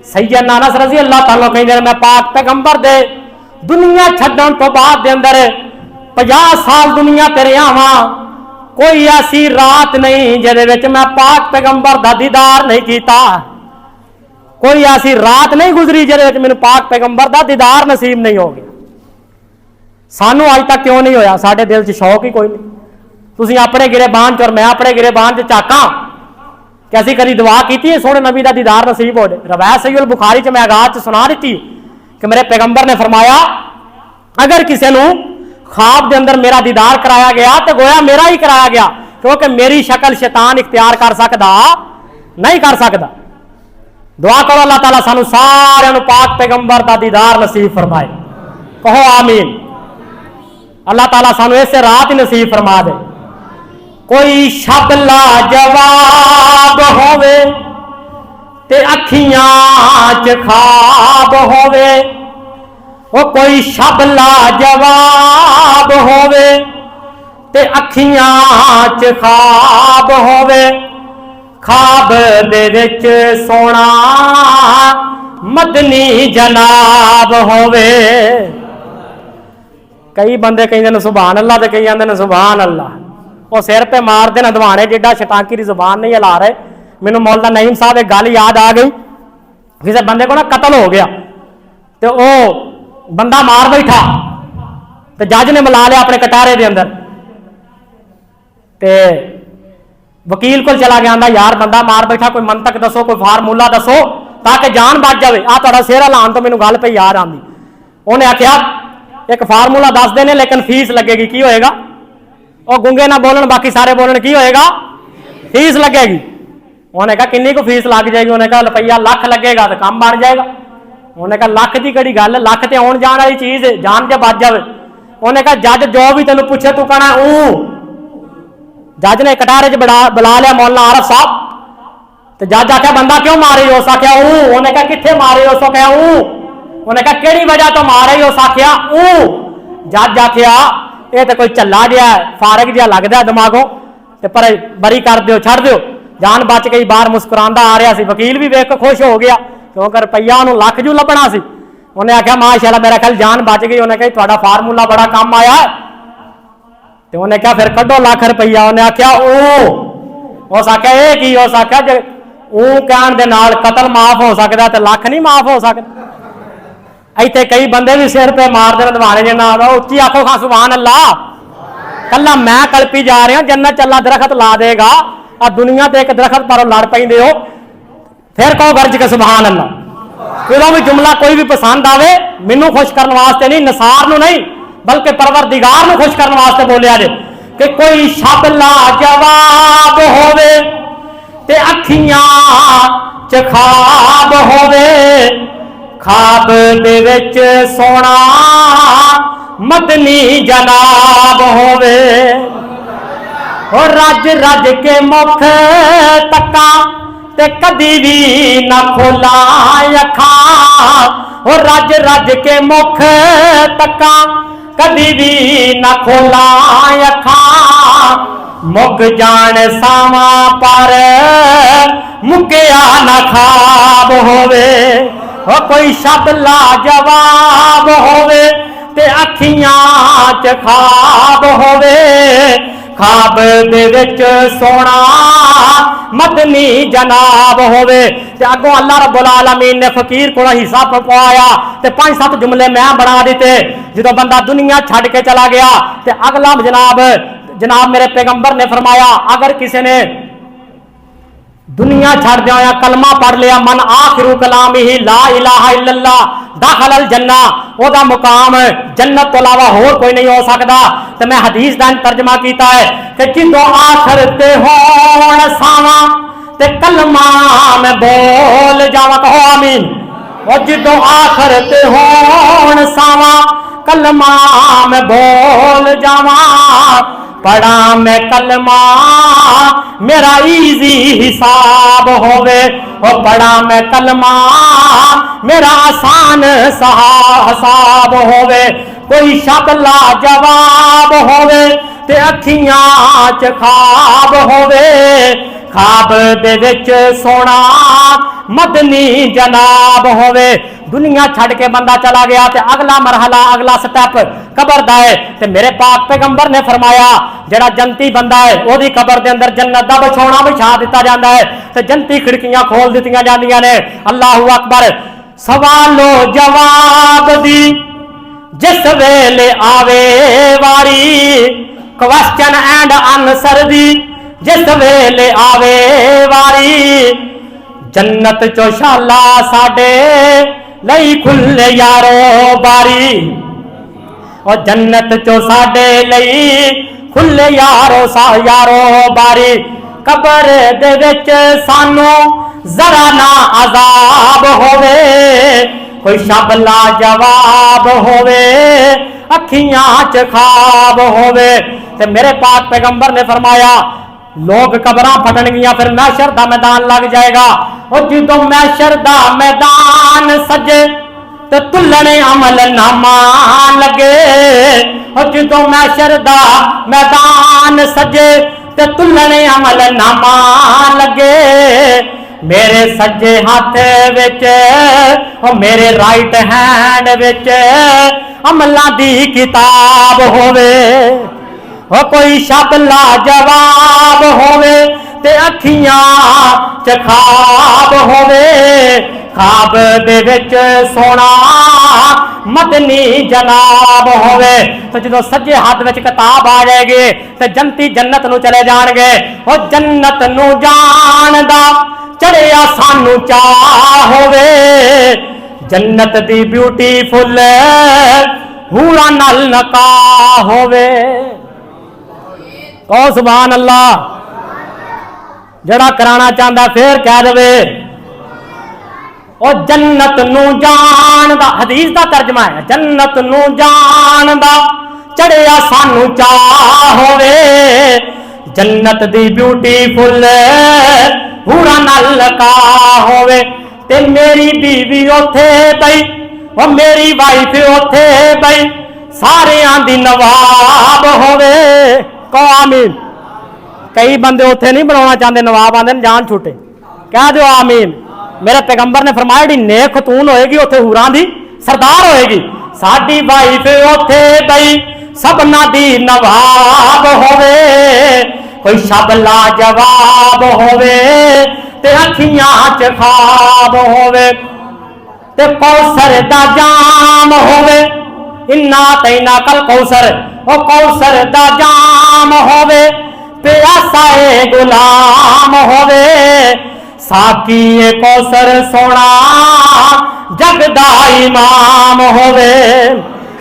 सैयदना अनस रजी अल्लाह तआला कहंदे मैं पाक पैगंबर दे दुनिया छड्डण तो बाद दे अंदर 50 साल दुनिया ते रहा वां, कोई ऐसी रात नहीं जिहदे विच मैं पाक पैगंबर दा दीदार नहीं कीता, कोई ऐसी रात नहीं गुजरी जिहदे विच मैनूं पाक पैगंबर दा दीदार नसीब नहीं हो गया। सानू अज तक क्यों नहीं होया? साडे दिल च शौक ही कोई नहीं। तुसीं अपने गिरेबान च और मैं अपने गिरेबान च झाकां कि असीं कदी दुआ कीती है सोहणे नबी दा दीदार नसीब हो जाए? रवायत सहीह बुखारी च मैं आगाज च सुना दी कि मेरे पैगंबर ने फरमाया अगर किसी नूं ख्वाब के अंदर मेरा दीदार कराया गया तो गोया मेरा ही कराया गया, क्योंकि मेरी शक्ल शैतान इख्तियार कर सकता नहीं कर सकता। दुआ करो अल्लाह ताला सानू सारियां नूं पाक पैगंबर दा दीदार नसीब फरमाए, कहो आमीन। अल्लाह ताला सानू इसे रात ही नसीब फरमा दे। कोई शब्द लाजवाब होवे ते अखियां च खाब होवे, ओ कोई शब्द लाजवाब होवे ते अखियां च खाब होवे, खाब दे विच सोना मदनी जनाब होवे। कई बंदे कहीं सुभान अल्लाह तो कई आते सुभान अल्लाह, वो सिर पे मार देना दवाने जिड्डा शतांकी की जुबान नहीं हिला रहे। मैनू मौलाना नईम साहब एक गल याद आ गई, किसी बंदे को ना कतल हो गया तो वो बंदा मार बैठा तो जज ने मिला लिया अपने कटारे के अंदर, ते वकील को चला गया, यार बंदा मार बैठा, कोई मंतक दसो, कोई फार्मूला दसो ताकि जान बच जाए। आ तुहाडा सिर हिलान तो मैनू गल पे याद आंदी। उन्हें आख्या एक फार्मूला दस देने लेकिन फीस लगेगी। की होएगा? और गुंगे ना बोलन बाकी सारे बोलन, की होएगा? फीस लगेगी। उन्हें कहा किन्नी को फीस लग जाएगी? उन्हें कहा रुपया लाख लगेगा तो काम बन जाएगा। उन्हें कहा लाख की कड़ी गल, लाख तो आने जाने वाली चीज है, जान के बच जाए। उन्हें कहा जज जो भी तेन पूछे तू कहना ऊ। जज ने कटारे च बुला लिया मौलाना आरफ साहब, तो जज आख्या बंदा क्यों मारे? उस आख्या ऊ। उन्हें कहा कित्थे मारे? उस आख्या ऊ। उन्हें कहा केड़ी वजह तो मारे? उस आख्या ऊ। जज आख्या ये तो कोई झल्ला जिहा फारग जिहा लगदा दिमागों, ते पर बरी कर दिओ, छड़ दिओ, जान बच गई। बाहर मुस्कुरांदा आ रहा सी, वकील भी वेख के खुश हो गया क्योंकि रुपया उन्होंने लाख जू लभना सी। उन्हें आख्या माशाअल्लाह मेरा ख्याल जान बच गई। उन्हें कहा तुहाडा फार्मूला बड़ा काम आया। तो उन्हें कहा फिर कड्डो लाख रुपया। उन्हें आख्या ऊ। उस आख्या ये की? उस आख्या जे ऊ कहण दे नाल कतल माफ हो सकता तो लाख नहीं माफ हो सकता। इतने कई बंदे भी सिर पे मार देने दवाने जिन्ना उच्ची आखो खां सुभान अल्लाह। कला मैं कल्पी जा रहा जन्नत चला दरखत ला देगा और दुनिया ते एक दरखत पर लड़ पैंदे हो, फिर कहो गर्ज के सुभान अल्लाह। कोई भी जुमला कोई भी पसंद आवे, मैनू खुश करने वास्ते नहीं, निसार नू नहीं बल्कि परवरदिगार नू खुश करने वास्ते बोलिया जे कि कोई शब्द लाजवाब होवे ते अखियां च खाब होवे, खाब दे विच सोना मदनी जनाब होवे। और रज रज के मुख तक्का ते कदी भी न खोला अखां। और रज रज के मुख तक्का कदी भी न खोला अखां। मुक जान सावा पर मुकिया न खाब होवे। हो कोई शब्द लाजवाब होवे ते अखियां च खाब होवे, खाब दे विच सोना मदनी जनाब होवे। ते अगों अल्लाह रब्बुल आलमीन ने फकीर को हिस्सा पवाया ते 5-7 जुमले मैं बना दिते। जो बंदा दुनिया छड़ के चला गया ते अगला जनाब मेरे पैगंबर ने फरमाया अगर किसी ने दुनिया छड़ दिया कलमा पढ़ लिया, मन आखिरू कलाम ही ला इलाहा इल्लल्लाह दाखिल जन्ना, ओदा मुकाम जन्नत तो अलावा होर कोई नहीं हो सकता। तो मैं हदीस का तर्जमा किया है कि जिदों आखिर ते होण सावा ते कलमा मैं बोल जावा, कहो आमीन। और जिदों आखिर ते होण सावा कलमा मैं बोल जावा, पढ़ा मैं कलमा मेरा इजी हिसाब होवे। और पढ़ा मैं कलमा मेरा आसान हिसाब होवे। कोई शब्द लाजवाब होवे ते अखियां च खाब होवे, खाब दे विच सोना मदनी जनाब होवे। दुनिया छड़ के बंदा चला गया ते अगला मरहला अगला स्टैप कबर दा है। ते मेरे पाक पैगंबर ने फरमाया जेड़ा जन्नती बंदा है ओदी कबर दे अंदर जन्नत दा बिछौना बिछा दिता जाता है ते जन्नती खिड़कियां खोल दित्तियां जांदियां ने। अल्लाहू अकबर। सवालो जवाब दी जिस वेले आवे वारी, क्वेश्चन एंड आंसर दी जिस वेले आवे वारी, जन्नत चो शाला साडे लई खुले यारो बारी। और जन्नत चो साडे लई खुले यारो बारी। कबर दे विच सानू जरा ना अजाब होवे, कोई शब्द लाजवाब होवे अखियां च खाब होवे। ते मेरे पाक पैगंबर ने फरमाया लोग कबरां फटणगियां फिर महशर दा मैदान लग जाएगा। और जो महशर दा मैदान सजे तो तुलने अमल नामा लगे। और जो महशर दा मैदान सजे तो तुलने अमल नामा लगे। मेरे सज्जे हाथ विच ओ मेरे राइट हैंड विच अमलां दी किताब होवे ओ कोई शब्द लाजवाब होवे ते अखियां च ख्वाब होवे ख्वाब दे विच सोना मदनी जनाब होवे। तो जो सज्जे हाथ विच किताब आ जाएगी तो जन्नती जन्नत नू चले जाणगे। ओ जन्नत नू जाण दा चढ़िया सानू चाह होवे जन्नत दी ब्यूटीफुल हूरा नाल नकाह होवे। कहो सुभान अल्लाह। जड़ा कराना चाहता फिर कह दे ओ जन्नत नू जान दा हदीस दा तर्जमा है जन्नत नू जान दा चढ़िया सानू चाह होवे जन्नत दी ब्यूटीफुल हूरा नाल नकाह होवे। ते मेरी बीवी ओथे पई ओ मेरी वाइफ ओथे पई सारियां दी नवाब होवे। कहो आमीन। कई बंदे उत्थे नहीं बनाना चाहते नवाब आंदे जान छूटे कह दो आमीन। मेरे पैगंबर ने फरमाया जी नेक खतून होएगी उत्थे हूरां दी सरदार होएगी। साडी वाइफ उत्थे पई सबना दी नवाब होवे कोई शब लाजवाब होवे ते अखियां च ख्वाब होवे ते कौसर दा जाम होवे इन्ना तैना कल कौसर ओ कौसर दा जाम होवे प्यासा गुलाम होवे साकी कौसर सोना जगदा इमाम होवे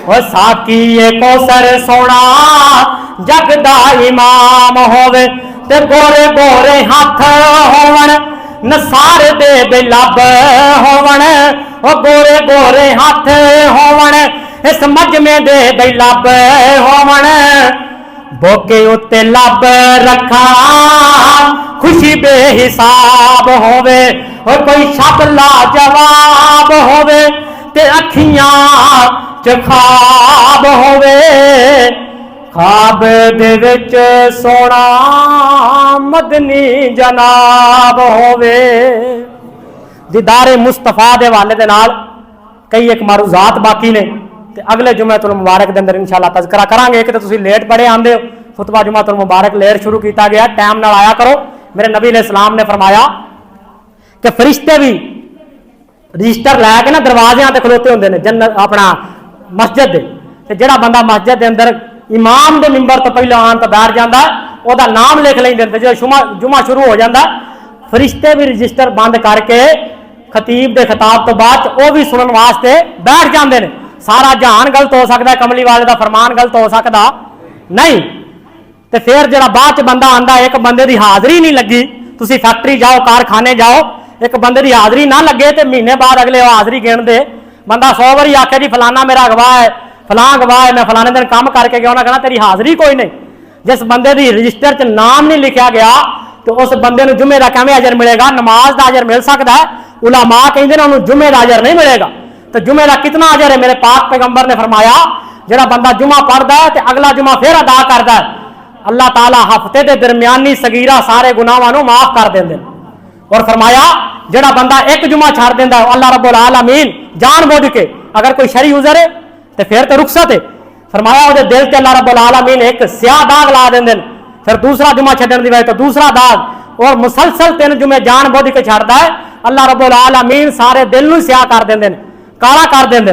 ओ साकी कौसर सोना जगदा इमाम होवे ते गोरे गोरे हाथ होवन नसार दे बेलब होवन ओ गोरे गोरे हाथ होवन इस मजमे दे बेलब होवन बोके उत्ते लब रखा खुशी बेहिसाब होवे और कोई शब लाजवाब होवे ते अखियां च ख्वाब होवे ख्वाब दे विच सोना मदनी जनाब होवे। दीदारे मुस्तफा दे हवाले दे नाल कई एक मारूजात बाकी ने ते अगले जुम्मतुल मुबारक दे अंदर इंशाअल्लाह तज़किरा करांगे। एक तो तुसीं लेट पढ़े आंदे हो खुतबा जुम्मतुल मुबारक लेट शुरू किया गया टाइम नाल आया करो। मेरे नबी अलैहिस्सलाम ने फरमाया कि फरिश्ते भी रजिस्टर लैके ना दरवाज़ियां ते खलोते होंदे ने जन्नत अपना मस्जिद दे ते जिहड़ा बंदा मस्जिद दे अंदर इमाम दे मिंबर तो पहले आन तो बैठ जाता ओहदा नाम लिख लेंदे ते जो जुमा शुरू हो जाता फरिश्ते भी रजिस्टर बंद करके खतीब के खिताब तो बाद वह भी सुनने वास्ते बैठ जाते हैं। सारा जहान गलत हो सकता है कमली वाले का फरमान गलत हो सकता नहीं। तो फिर जो बाद च बंदा आंदा एक बंदे की हाज़री नहीं लगी तुसी फैक्ट्री जाओ कारखाने जाओ एक बंदे की हाज़री ना लगे तो महीने बाद अगले हाज़री गिन दे बंदा 100 बारी आखे जी फलाना मेरा गवाह है फलां गवाह है मैं फलाने दिन काम करके गया उन्हें कहना तेरी हाज़री कोई नहीं। जिस बंदे की रजिस्टर च नाम नहीं लिखा गया तो उस बंदे को जुमे का किवें अजर मिलेगा। नमाज का अजर मिल सकता है उलामा कहते हैं उन्होंने जुमे का अजर नहीं मिलेगा। तो जुमे का कितना अजर है मेरे पाक पैगंबर ने फरमाया जिहड़ा बंदा जुमा पढ़ता है तो अगला जुमा फिर अदा करता है अल्लाह ताला हफ्ते के दरमियानी सगीरा सारे गुनाहां नूं माफ कर देंदे। और फरमाया जिहड़ा बंदा एक जुमा छड़ देंदा अल्लाह रब्बुल आलमीन जान बुझ के अगर कोई शरी उजर है तो फिर तो रुखसत है फरमाया वो दिल से अल्लाह रब्बुल आलमीन एक स्याह दाग ला देंदे फिर दूसरा जुमा छड्डण दी वजह तो दूसरा दाग और मुसलसल 3 जुमे जान बुझ के छड़दा है अल्लाह रब्बुल आलमीन सारे दिल नूं स्याह कर देंदे काला कर देंदे।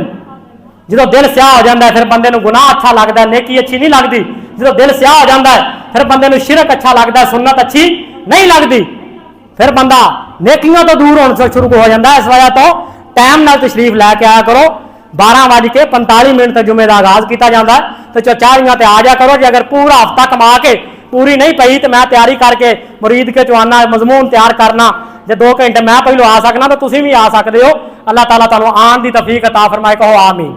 जो दिल स्याह हो जाता है फिर बंदे नूं गुनाह अच्छा लगता है नेकी अच्छी नहीं लगती। जो दिल स्याह हो जाता है फिर बंदे नूं शिरक अच्छा लगता है सुन्नत अच्छी नहीं लगती फिर बंदा नेकियों तो दूर होने शुरू हो जाता है। इस वजह तो टाइम नाल तशरीफ लैके आया करो 12:45 तक जुमे का आगाज किया जाता है तो चौचारियां ते आ जा करो। जे अगर पूरा हफ्ता कमा के पूरी नहीं पई तो मैं तैयारी करके मुरीद के चुआना मजमून तैयार करना जे 2 घंटे मैं पहले आ सकना तो तुसीं भी आ सकते हो। अल्लाह ताला तुहानूं आन दी तौफीक अता फरमाए कहो आमीन।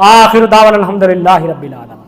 आखिर दावना अल्हम्दुलिल्लाहि रब्बिल आलमीन।